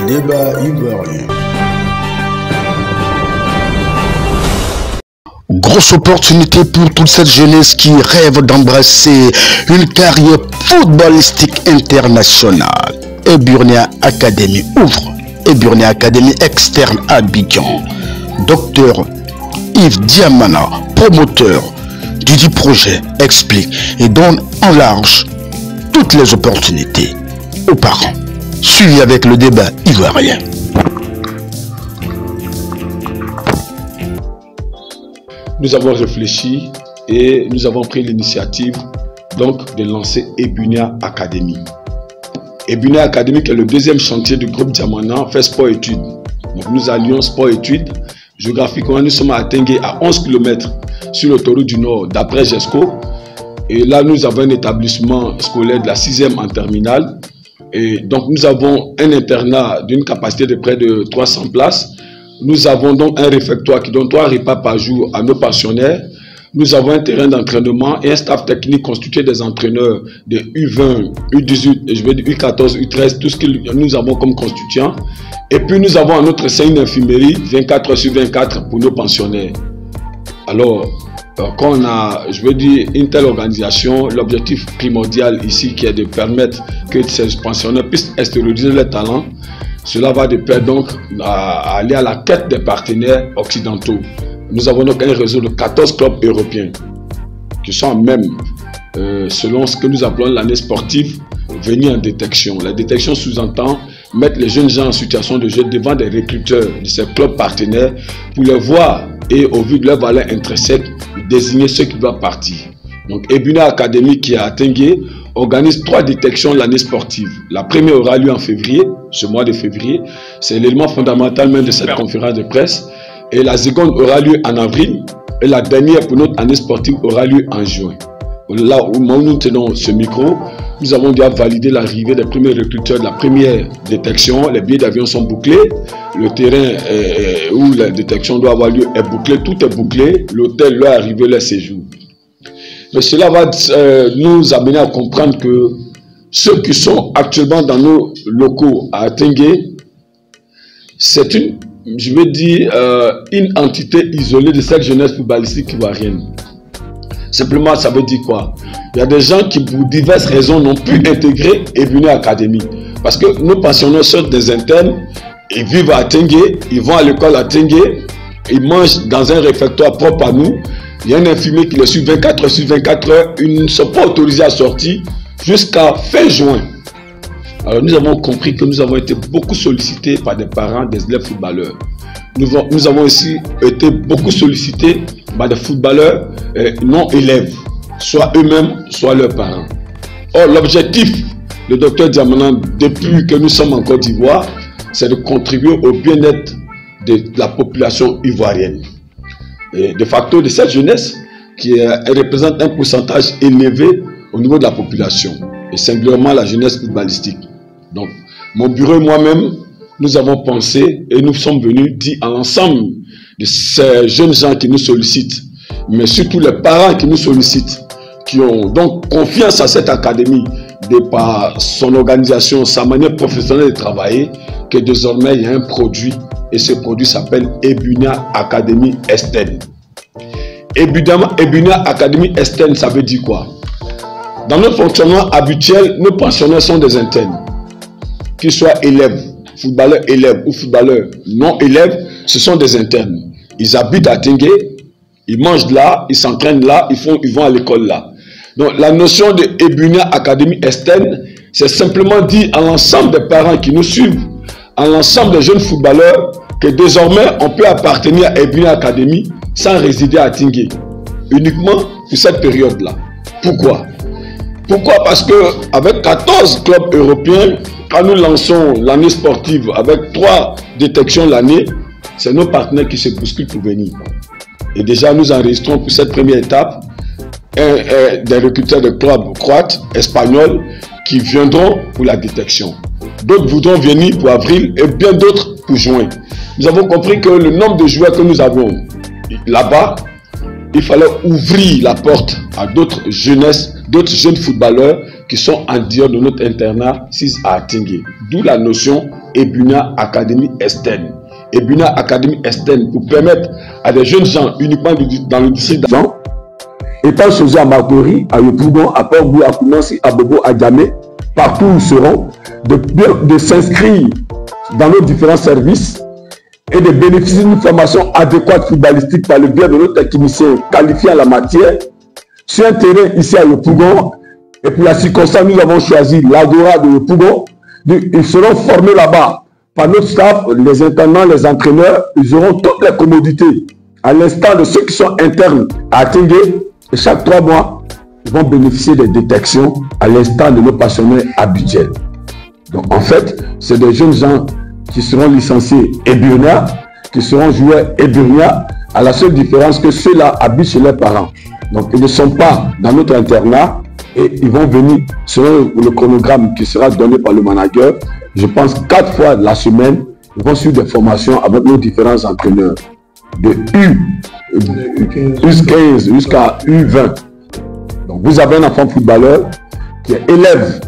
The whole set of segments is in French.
Le débat ivoirien. Grosse opportunité pour toute cette jeunesse qui rêve d'embrasser une carrière footballistique internationale. Eburnia Academy ouvre. Eburnia Academy externe à Abidjan. Docteur Yves Diamana, promoteur du dit projet, explique et donne en large toutes les opportunités aux parents. Suivi avec le débat ivoirien. Nous avons réfléchi et nous avons pris l'initiative donc de lancer Eburnia Academy. Eburnia Academy qui est le deuxième chantier du groupe Diamana fait sport-études. Donc nous allions sport-études. Géographiquement, nous sommes à Tengue à 11 km sur l'autoroute du Nord d'après GESCO. Et là, nous avons un établissement scolaire de la 6e en terminale. Et donc, nous avons un internat d'une capacité de près de 300 places. Nous avons donc un réfectoire qui donne 3 repas par jour à nos pensionnaires. Nous avons un terrain d'entraînement et un staff technique constitué des entraîneurs de U20, U18, et je veux dire U14, U13, tout ce que nous avons comme constituants. Et puis nous avons à notre sein une infirmerie 24 heures sur 24 pour nos pensionnaires. Alors, quand on a, je veux dire, une telle organisation, l'objectif primordial ici qui est de permettre que ces pensionnaires puissent extérioriser leurs talents, cela va de pair donc à aller à la quête des partenaires occidentaux. Nous avons donc un réseau de 14 clubs européens qui sont même, selon ce que nous appelons l'année sportive, venus en détection. La détection sous-entend mettre les jeunes gens en situation de jeu devant des recruteurs de ces clubs partenaires pour les voir et au vu de leur valeur intrinsèque, désigner ceux qui doivent partir. Donc Eburnia Academy qui est à Tengue organise 3 détections l'année sportive. La première aura lieu en février, ce mois de février. C'est l'élément fondamental même de cette conférence de presse. Et la seconde aura lieu en avril. Et la dernière pour notre année sportive aura lieu en juin. Là où nous tenons ce micro, nous avons déjà validé l'arrivée des premiers recruteurs de la première détection. Les billets d'avion sont bouclés. Le terrain où la détection doit avoir lieu est bouclé. Tout est bouclé. L'hôtel, leur arrivée, leur séjour. Mais cela va nous amener à comprendre que ceux qui sont actuellement dans nos locaux à Tengue, c'est une, je veux dire, une entité isolée de cette jeunesse footballistique ivoirienne. Simplement, ça veut dire quoi? Il y a des gens qui, pour diverses raisons, n'ont pu intégrer Eburnia Academy. Parce que nos pensionnaires sont des internes, ils vivent à Tengue, ils vont à l'école à Tengue, ils mangent dans un réfectoire propre à nous. Il y a un infirmier qui les suit 24 heures sur 24 heures. Ils ne sont pas autorisés à sortir jusqu'à fin juin. Alors nous avons compris que nous avons été beaucoup sollicités par des parents des élèves footballeurs. Nous avons aussi été beaucoup sollicités par des footballeurs non élèves, soit eux-mêmes, soit leurs parents. Or, l'objectif du docteur Diamana, depuis que nous sommes en Côte d'Ivoire, c'est de contribuer au bien-être de la population ivoirienne. Et de facto, de cette jeunesse qui représente un pourcentage élevé au niveau de la population, et singulièrement la jeunesse footballistique. Donc, mon bureau et moi-même, nous avons pensé et nous sommes venus dire à l'ensemble de ces jeunes gens qui nous sollicitent, mais surtout les parents qui nous sollicitent, qui ont donc confiance à cette académie de par son organisation, sa manière professionnelle de travailler, que désormais il y a un produit et ce produit s'appelle Eburnia Academy Externe. Eburnia Academy Externe, ça veut dire quoi? Dans notre fonctionnement habituel, nos pensionnaires sont des internes, qu'ils soient élèves, footballeurs élèves ou footballeurs non élèves, ce sont des internes. Ils habitent à Tengue, ils mangent là, ils s'entraînent là, ils vont à l'école là. Donc la notion de Eburnia Academy Externe, c'est simplement dire à l'ensemble des parents qui nous suivent, à l'ensemble des jeunes footballeurs, que désormais on peut appartenir à Eburnia Academy sans résider à Tengue, uniquement pour cette période-là. Pourquoi? Pourquoi? Parce que avec 14 clubs européens, quand nous lançons l'année sportive avec 3 détections l'année, c'est nos partenaires qui se bousculent pour venir. Et déjà, nous enregistrons pour cette première étape des recruteurs de clubs croates, espagnols, qui viendront pour la détection. D'autres voudront venir pour avril et bien d'autres pour juin. Nous avons compris que le nombre de joueurs que nous avons là-bas, il fallait ouvrir la porte à d'autres jeunesses, d'autres jeunes footballeurs qui sont en dehors de notre internat 6 à Tengue. D'où la notion Ebunia Academy Estène. Ebunia Academy Estène pour permettre à des jeunes gens uniquement dans le district d'Azan, étant choisis à Marcory, à Yopougon, à Port-Bou, à Koumansi, à Bobo, à Djamé, partout où ils seront, de s'inscrire dans nos différents services et de bénéficier d'une formation adéquate footballistique par le biais de nos techniciens qualifiés en la matière sur un terrain ici à Yopougon. Et pour la circonstance, nous avons choisi l'Agora de Yopougon. Ils seront formés là-bas par notre staff, les intendants, les entraîneurs. Ils auront toutes les commodités, à l'instar de ceux qui sont internes à Tengue. Et chaque 3 mois, ils vont bénéficier des détections à l'instar de nos passionnés habituels. Donc en fait, c'est des jeunes gens qui seront licenciés Eburnia, qui seront joueurs Eburnia, à la seule différence que ceux-là habitent chez leurs parents. Donc ils ne sont pas dans notre internat et ils vont venir selon le chronogramme qui sera donné par le manager. Je pense 4 fois la semaine, ils vont suivre des formations avec nos différents entraîneurs de U15 jusqu'à U20. Donc vous avez un enfant footballeur qui est élève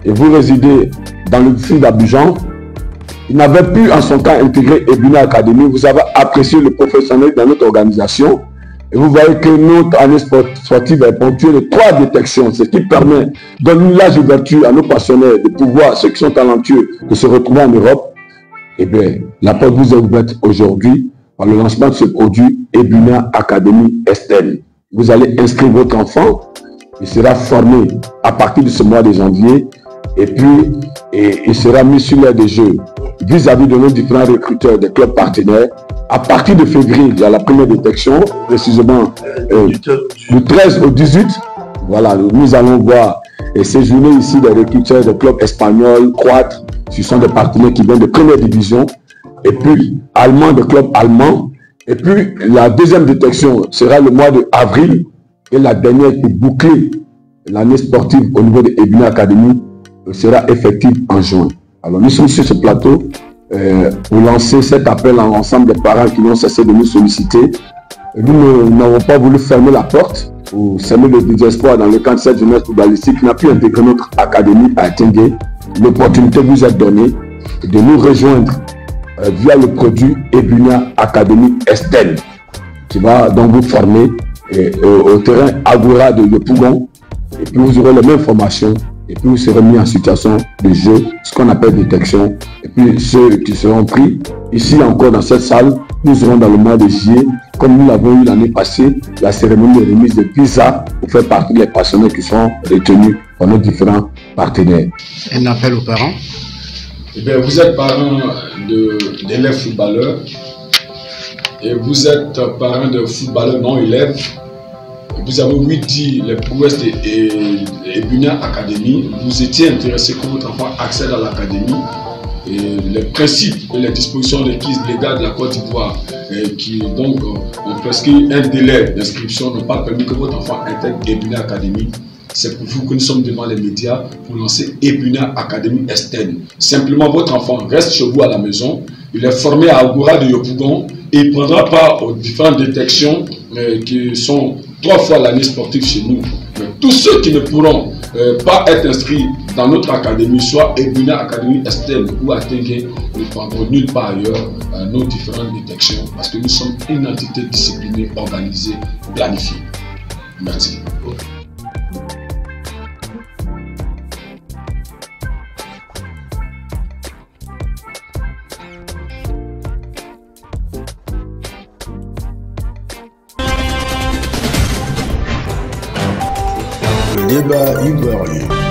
et vous résidez dans le district d'Abidjan. Il n'avait plus en son temps intégré Ebunia Academy. Vous avez apprécié le professionnel dans notre organisation. Et vous voyez que notre année sportive est ponctuée de 3 détections. Ce qui permet, donne une large ouverture à nos passionnés de pouvoir, ceux qui sont talentueux, de se retrouver en Europe. Eh bien, la porte vous est ouverte aujourd'hui par le lancement de ce produit Ebunia Academy Estène. Vous allez inscrire votre enfant. Il sera formé à partir de ce mois de janvier. Et puis, il sera mis sur l'air des jeux vis-à-vis de nos différents recruteurs des clubs partenaires. À partir de février, il y a la première détection, précisément du 13 au 18. Voilà, nous allons voir séjourner ici des recruteurs des clubs espagnols, croates. Ce sont des partenaires qui viennent de première division. Et puis, allemands, des clubs allemands. Et puis, la deuxième détection sera le mois d'avril. Et la dernière qui boucler l'année sportive au niveau de Ebunia Academy sera effective en juin. Alors nous sommes sur ce plateau pour lancer cet appel à l'ensemble des parents qui n'ont cessé de nous solliciter. Nous n'avons pas voulu fermer la porte ou semer le désespoir dans le cadre de cette jeunesse footballistique qui n'a pu intégrer notre académie à Tengue. L'opportunité vous est donnée de nous rejoindre via le produit Ebunia Academy Estène qui va donc vous former au terrain Agora de Yopougon. Et puis vous aurez les mêmes formations. Et puis vous serez mis en situation de jeu, ce qu'on appelle détection. Et puis ceux qui seront pris, ici encore dans cette salle, nous aurons dans le mois de juillet, comme nous l'avons eu l'année passée, la cérémonie de remise de PISA pour faire partie des passionnés qui sont retenus par nos différents partenaires. Un appel aux parents. Eh bien, vous êtes parents d'élèves footballeurs et vous êtes parents de footballeurs non élèves. Vous avez ouï dire les prouesses de Ebunia Academy. Vous étiez intéressé que votre enfant accède à l'académie. Les principes et les dispositions requises légales de la Côte d'Ivoire qui donc ont prescrit un délai d'inscription n'ont pas permis que votre enfant intègre Ebunia Academy. C'est pour vous que nous sommes devant les médias pour lancer Ebunia Academy Estène. Simplement, votre enfant reste chez vous à la maison. Il est formé à Agora de Yopougon et il prendra part aux différentes détections qui sont 3 fois l'année sportive chez nous. Mais tous ceux qui ne pourront pas être inscrits dans notre académie, soit Ebunia Academy Estène ou à Tengue, ne prendront nulle part ailleurs nos différentes détections parce que nous sommes une entité disciplinée, organisée, planifiée. Merci. Le débat ivoirien.